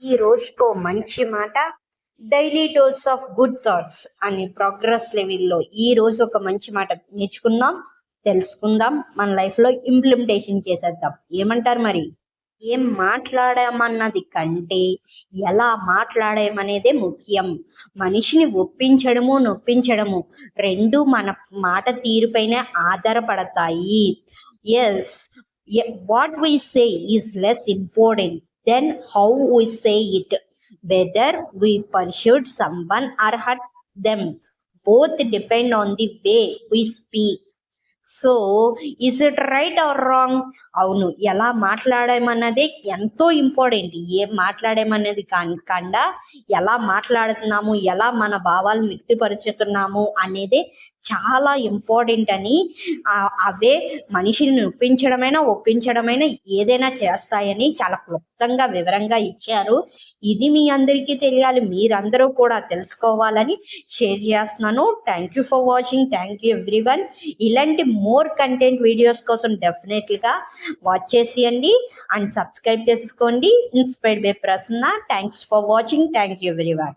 ఈ రోజుకో మంచి మాట, daily dose of good thoughts అనే ప్రోగ్రెస్ లెవెల్లో ఈ రోజు ఒక మంచి మాట నేర్చుకుందాం, తెలుసుకుందాం, మన లైఫ్లో ఇంప్లిమెంటేషన్ చేసేద్దాం. ఏమంటారు మరి? ఏం మాట్లాడామన్నది కంటే ఎలా మాట్లాడామనేదే ముఖ్యం. మనిషిని ఒప్పించడము, నొప్పించడము రెండు మన మాట తీరుపైనే ఆధారపడతాయి. Yes, what we say is less important than how we say it. Whether we pursued someone or hurt them, both depend on the way we speak. So is it right are wrong? అవును, ఎలా మాట్లాడామన్నదే ఎంతో important. ఏం మాట్లాడామనేది కాకుండా ఎలా మాట్లాడుతున్నాము, ఎలా మన భావాలను వ్యక్తపరుచుతున్నాము అనేదే చాలా ఇంపార్టెంట్ అని అవే మనిషిని ఒప్పించడమైనా ఏదైనా చేస్తాయని చాలా క్లుప్తంగా వివరంగా ఇచ్చారు. ఇది మీ అందరికీ తెలియాలి, మీరందరూ కూడా తెలుసుకోవాలని షేర్ చేస్తున్నాను. Thank you for watching. Thank you everyone. ఇలాంటి మోర్ కంటెంట్ వీడియోస్ కోసం డెఫినెట్లీగా వాచ్ చేసేయండి అండ్ సబ్స్క్రైబ్ చేసుకోండి. Inspired by Prasanna. Thanks for watching. Thank you everyone.